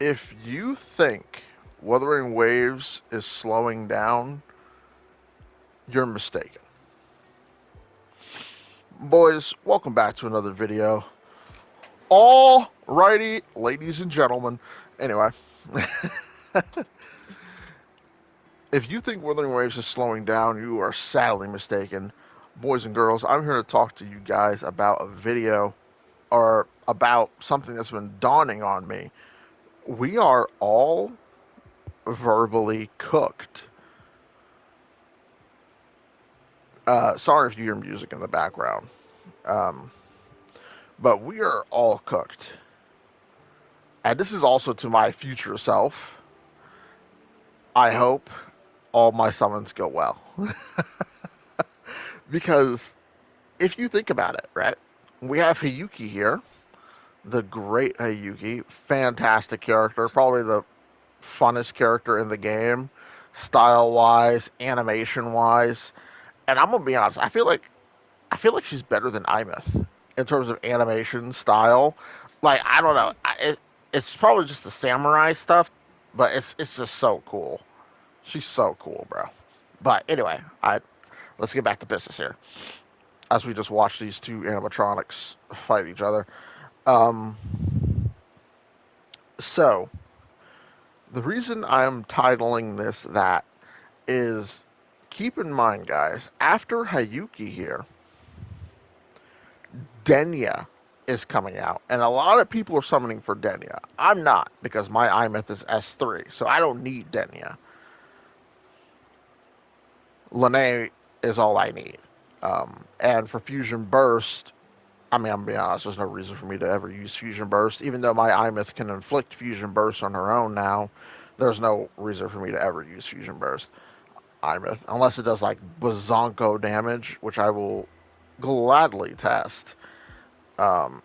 If you think Wuthering Waves is slowing down, you're mistaken. Boys, welcome back to another video. Alrighty, ladies and gentlemen. Anyway, if you think Wuthering Waves is slowing down, you are sadly mistaken. Boys and girls, I'm here to talk to you guys about a video or about something that's been dawning on me. We are all verbally cooked. Sorry if you hear music in the background. Um, but we are all cooked. And this is also to my future self. I hope all my summons go well. Because if you think about it, right? We have Hiyuki here, the great Hiyuki, fantastic character, probably the funnest character in the game, style wise, animation wise. And I'm gonna be honest, I feel like she's better than Imeth in terms of animation style. Like I don't know, it's probably just the samurai stuff, but it's just so cool. She's so cool, bro. But anyway, I let's get back to business here. As we just watch these two animatronics fight each other. Um, so the reason I'm titling this that is keep in mind, guys. After Hayuki here, Denya is coming out, and a lot of people are summoning for Denya. I'm not because my IMETH is S3, so I don't need Denya. Lene is all I need. And for Fusion Burst, I mean, I'm gonna be honest, there's no reason for me to ever use Fusion Burst. Even though my IMETH can inflict Fusion Burst on her own now, there's no reason for me to ever use Fusion Burst IMETH. Unless it does like bazonko damage, which I will gladly test. Um,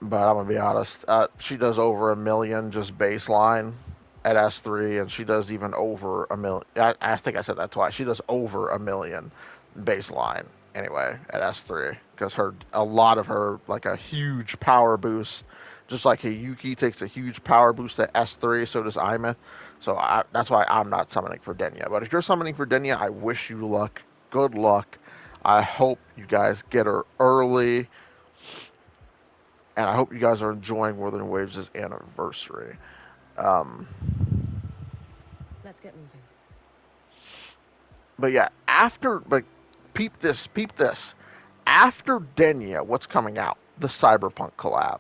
but I'm gonna be honest, she does over a million just baseline at S3, and she does even over a million. I think I said that twice. She does over a million baseline anyway at S3 because her a lot of her like a huge power boost, just like Yuki takes a huge power boost at S3. So does Imeth. So that's why I'm not summoning for Denya. But if you're summoning for Denya, I wish you luck. Good luck. I hope you guys get her early and I hope you guys are enjoying Wuthering Waves' anniversary. Um, Let's get moving. but yeah, peep this. After Denya, what's coming out? The Cyberpunk collab.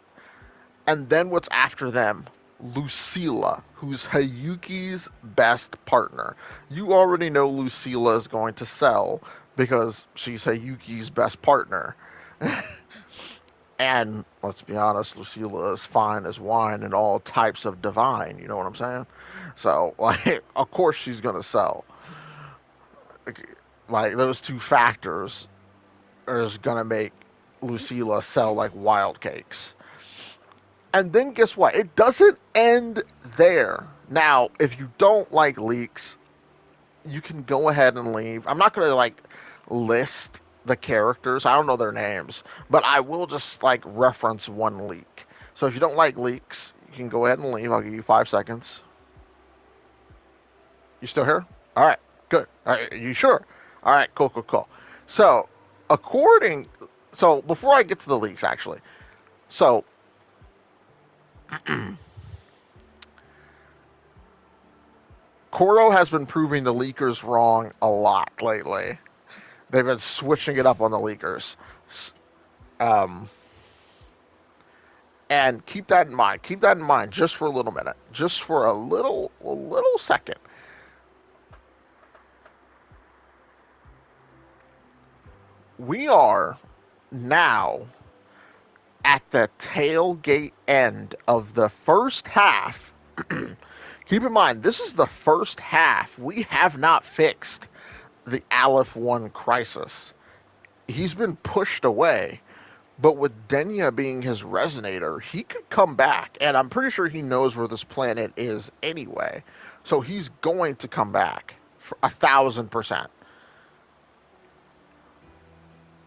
And then what's after them? Lucilla, who's Hayuki's best partner. You already know Lucilla is going to sell because she's Hayuki's best partner. And let's be honest, Lucilla is fine as wine and all types of divine. You know what I'm saying? So, like, of course she's gonna sell. Like those two factors is gonna make Lucilla sell like wild cakes. And then guess what? It doesn't end there. Now, if you don't like leaks, you can go ahead and leave. I'm not gonna like list the characters. I don't know their names, but I will just like reference one leak. So if you don't like leaks, you can go ahead and leave. I'll give you 5 seconds. You still here? All right, good. All right, are you sure? All right, cool, cool, cool. So according, so before I get to the leaks, actually, so Kuro has been proving the leakers wrong a lot lately. They've been switching it up on the leakers. Um, And keep that in mind. Keep that in mind just for a little minute. Just for a little second. We are now at the tailgate end of the first half. Keep in mind, this is the first half. We have not fixed the Aleph 1 crisis. He's been pushed away. But with Denya being his resonator, he could come back. And I'm pretty sure he knows where this planet is anyway. So he's going to come back for 1,000%.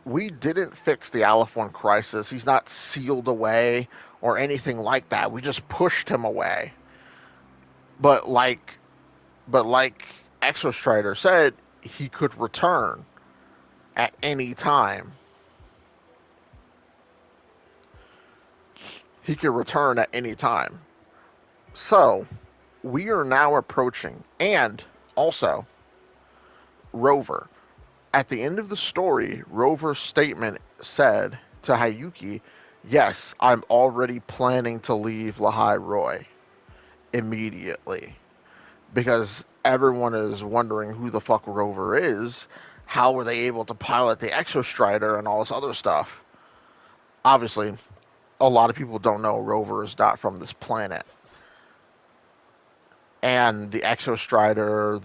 We didn't fix the Aleph 1 crisis. He's not sealed away or anything like that. We just pushed him away. But like Exostrider said, he could return at any time. He could return at any time. So we are now approaching, and also Rover. At the end of the story, Rover's statement said to Hayuki, "Yes, I'm already planning to leave Lahai Roy immediately." Because everyone is wondering who the fuck Rover is. How were they able to pilot the Exostrider and all this other stuff? Obviously, a lot of people don't know Rover is not from this planet. And the Exostrider,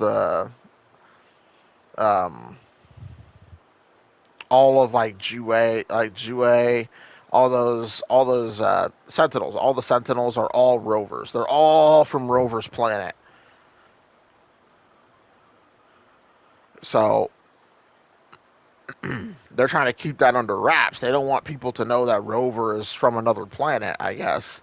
um, all of Jue, all those Sentinels, all the Sentinels are all Rovers. They're all from Rover's planet. So they're trying to keep that under wraps. They don't want people to know that Rover is from another planet, I guess.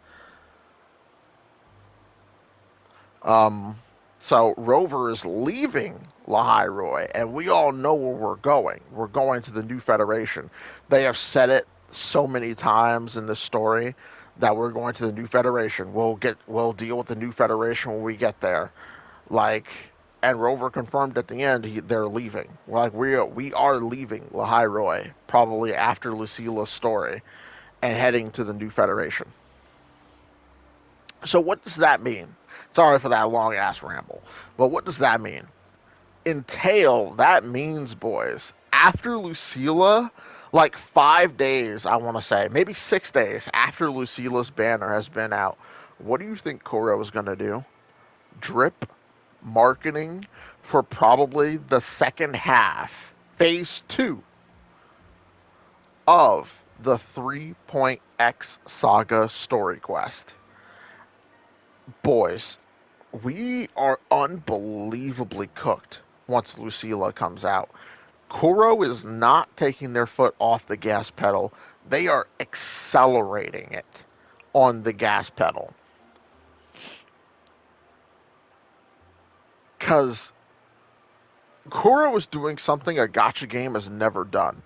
Um, so Rover is leaving Lahai Roy, and we all know where we're going. We're going to the New Federation. They have said it so many times in this story that we're going to the New Federation. We'll deal with the New Federation when we get there. Like, and Rover confirmed at the end they're leaving. We are leaving Lahai Roy probably after Lucila's story and heading to the New Federation. So what does that mean? Sorry for that long ass ramble, but what does that mean? Entail that means, boys, after Lucila, like 5 days, I want to say, maybe 6 days after Lucila's banner has been out, what do you think Kuro is going to do? Drip marketing for probably the second half, phase two of the 3.x saga story quest. Boys, we are unbelievably cooked once Lucila comes out. Kuro is not taking their foot off the gas pedal. They are accelerating it on the gas pedal. Because Kuro is doing something a gotcha game has never done.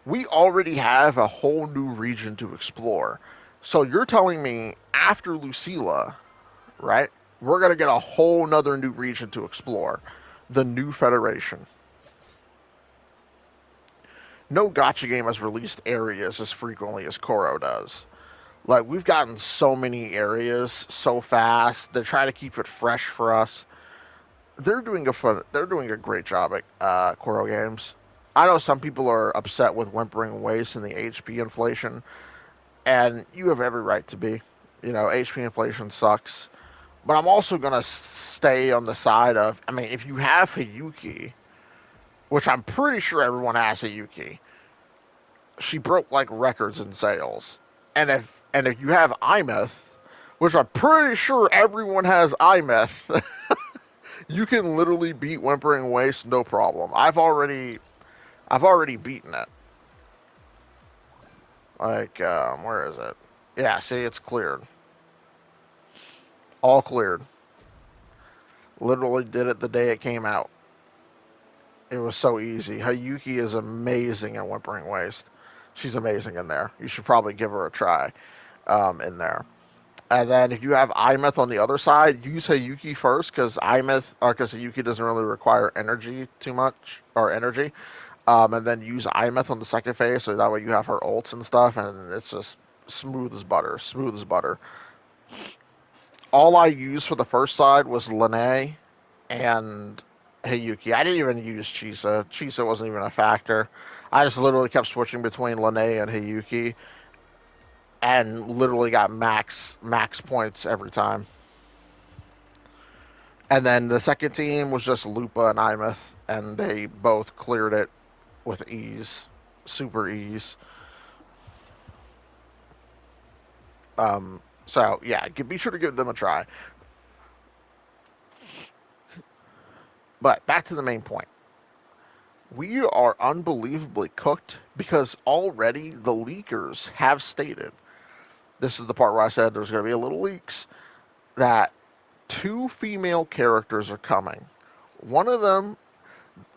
We already have a whole new region to explore. So you're telling me after Lucila, right? We're going to get a whole nother new region to explore. The New Federation. No gotcha game has released areas as frequently as Koro does. Like, we've gotten so many areas so fast. They're trying to keep it fresh for us. They're doing a great job at Koro games. I know some people are upset with Whimpering Waste and the HP inflation, and you have every right to be. You know, HP inflation sucks. But I'm also gonna stay on the side of, I mean, if you have Hiyuki, which I'm pretty sure everyone has Hiyuki, she broke like records in sales. And if you have IMETH, which I'm pretty sure everyone has IMETH, you can literally beat Whimpering Waste no problem. I've already beaten it. Like, where is it? Yeah, see, it's cleared. All cleared. Literally did it the day it came out. It was so easy. Hayuki is amazing at Whimpering Waste. She's amazing in there. You should probably give her a try in there. And then if you have IMETH on the other side, use Hayuki first because Hayuki doesn't really require energy too much or energy. And then use IMETH on the second phase, so that way you have her ults and stuff, and it's just smooth as butter, smooth as butter. All I used for the first side was Lene and Heyuki. I didn't even use Chisa. Chisa wasn't even a factor. I just literally kept switching between Lene and Heyuki, and literally got max points every time. And then the second team was just Lupa and Imeth, and they both cleared it with ease, super ease. So yeah, be sure to give them a try. But back to the main point. We are unbelievably cooked because already the leakers have stated this is the part where I said there's going to be a little leaks, that two female characters are coming. One of them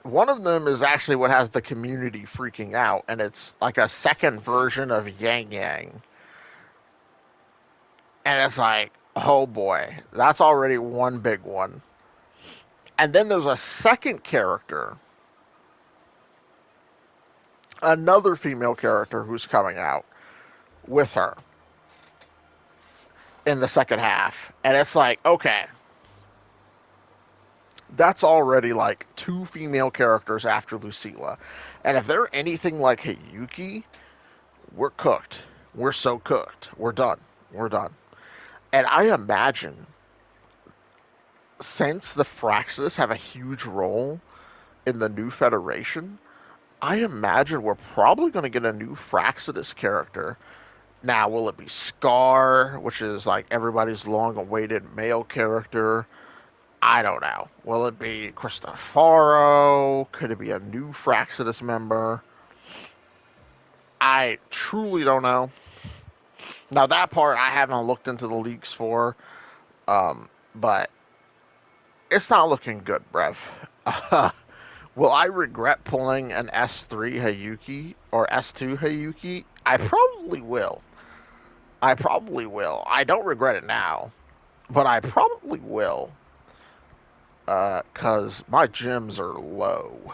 one of them is actually what has the community freaking out, and it's like a second version of Yang Yang. And it's like, oh boy, that's already one big one. And then there's a second character, another female character who's coming out with her in the second half. And it's like, okay, that's already like two female characters after Lucilla. And if they're anything like Hayuki, we're cooked. We're so cooked. We're done. We're done. And I imagine, since the Fraxis have a huge role in the new Federation, I imagine we're probably going to get a new Fraxidus character. Now, will it be Scar, which is like everybody's long awaited male character? I don't know. Will it be Cristofaro? Could it be a new Fraxidus member? I truly don't know. Now, that part I haven't looked into the leaks for, but it's not looking good, Brev. Will I regret pulling an S3 Hayuki or S2 Hayuki? I probably will. I probably will. I don't regret it now, but I probably will. Cause my gems are low.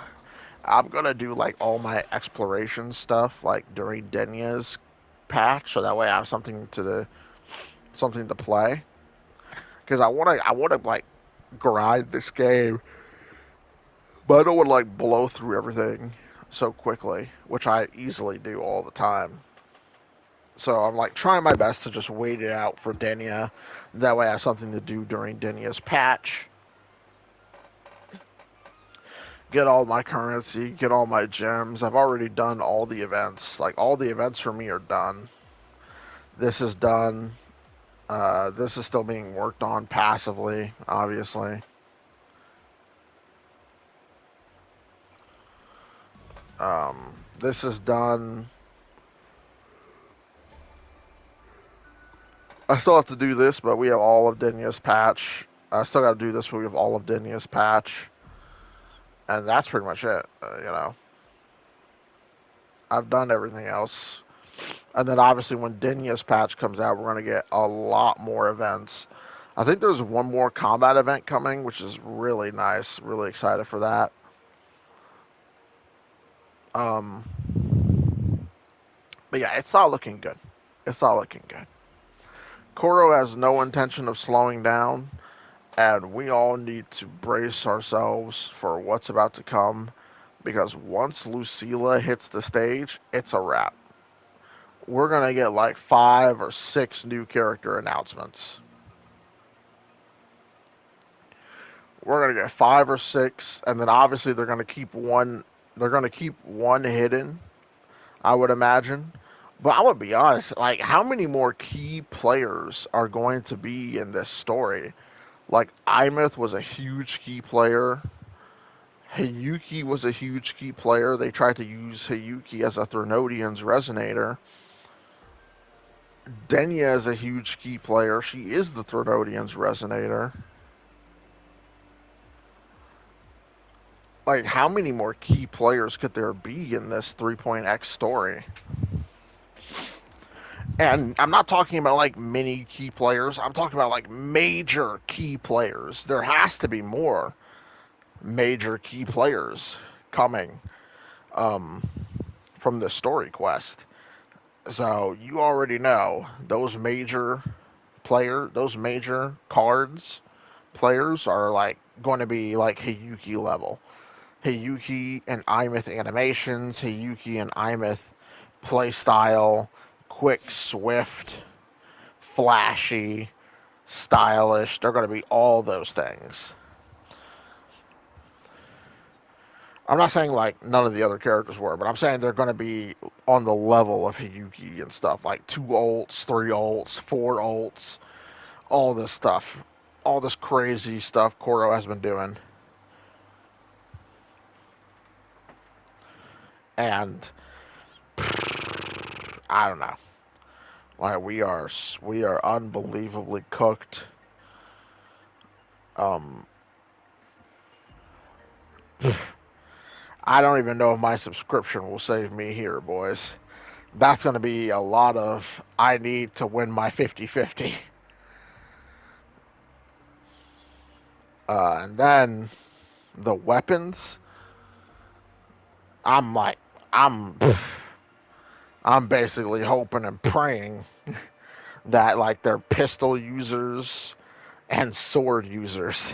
I'm gonna do like all my exploration stuff like during Denya's patch, so that way I have something to play. Cause I wanna like grind this game, but I don't wanna like blow through everything so quickly, which I easily do all the time. So I'm like trying my best to just wait it out for Denya. That way I have something to do during Denya's patch. Get all my currency, get all my gems. I've already done all the events. Like all the events for me are done. This is done. This is still being worked on passively, obviously. This is done. I still have to do this, but we have all of Denya's patch. I still got to do this, but we have all of Denya's patch. And that's pretty much it. I've done everything else. And then obviously when Denya's patch comes out, we're going to get a lot more events. I think there's one more combat event coming, which is really nice. Really excited for that. Um, but yeah, it's not looking good. It's not looking good. Kuro has no intention of slowing down, and we all need to brace ourselves for what's about to come, because once Lucilla hits the stage, it's a wrap. We're gonna get like 5 or 6 new character announcements. We're gonna get 5 or 6, and then obviously they're gonna keep one. They're gonna keep one hidden, I would imagine. But I'm gonna be honest. Like, how many more key players are going to be in this story? Like, Imeth was a huge key player. Hayuki was a huge key player. They tried to use Hayuki as a Threnodian's resonator. Denya is a huge key player. She is the Threnodian's resonator. Like, how many more key players could there be in this 3.x story? And I'm not talking about like mini key players. I'm talking about like major key players. There has to be more major key players coming um, from the story quest. So you already know those major cards players are like going to be like Hayuki level. Hayuki and Imeth animations, Hayuki and Imeth playstyle, quick, swift, flashy, stylish. They're going to be all those things. I'm not saying like none of the other characters were, but I'm saying they're going to be on the level of Hiyuki and stuff, like 2 ults, 3 ults, 4 ults, all this stuff, all this crazy stuff Koro has been doing, and I don't know. Like we are unbelievably cooked. Um, I don't even know if my subscription will save me here, boys. That's going to be a lot of I need to win my 50-50. And then the weapons, I'm like, I'm, I'm basically hoping and praying that like they're pistol users and sword users,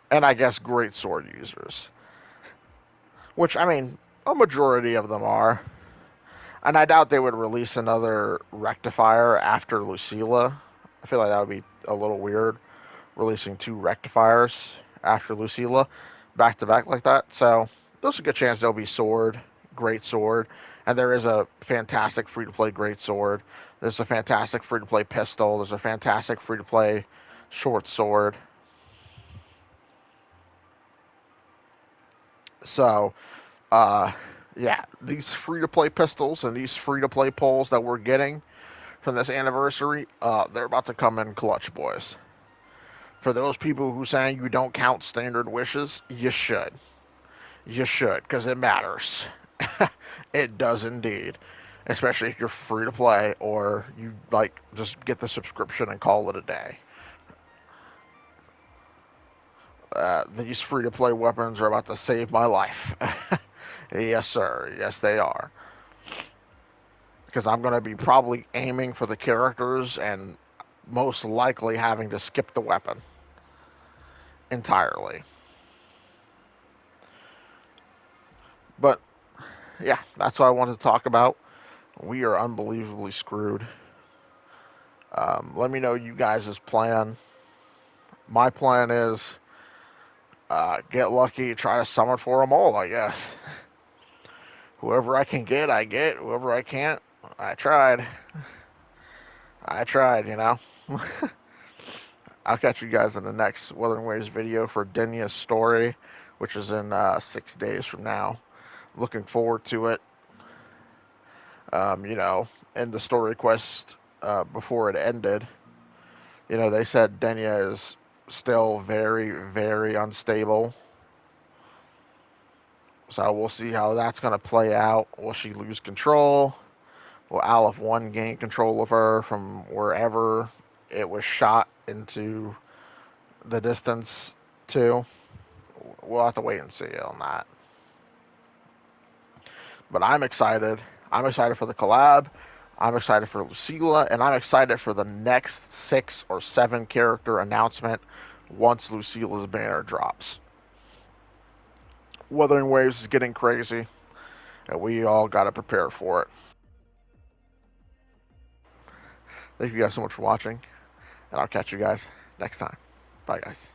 and I guess great sword users, which I mean a majority of them are. And I doubt they would release another rectifier after Lucilla. I feel like that would be a little weird, releasing two rectifiers after Lucilla back to back like that. So there's a good chance there'll be sword, great sword, and there is a fantastic free to play great sword. There's a fantastic free to play pistol. There's a fantastic free to play short sword. So uh, yeah, these free to play pistols and these free to play poles that we're getting from this anniversary, they're about to come in clutch, boys. For those people who saying you don't count standard wishes, you should. You should, because it matters. It does indeed. Especially if you're free to play or you like just get the subscription and call it a day. These free to play weapons are about to save my life. Yes, sir. Yes, they are. Because I'm going to be probably aiming for the characters and most likely having to skip the weapon entirely. But yeah, that's what I wanted to talk about. We are unbelievably screwed. Let me know you guys' plan. My plan is get lucky, try to summon for them all, I guess. Whoever I can get, I get. Whoever I can't, I tried. I tried, you know. I'll catch you guys in the next Wuthering Waves video for Denya's story, which is in 6 days from now. Looking forward to it. You know, in the story quest before it ended, you know, they said Denya is still very, very unstable. So we'll see how that's going to play out. Will she lose control? Will Aleph 1 gain control of her from wherever it was shot into the distance to? We'll have to wait and see on that. But I'm excited. I'm excited for the collab. I'm excited for Lucilla, and I'm excited for the next 6 or 7 character announcement once Lucilla's banner drops. Wuthering Waves is getting crazy, and we all got to prepare for it. Thank you guys so much for watching, and I'll catch you guys next time. Bye, guys.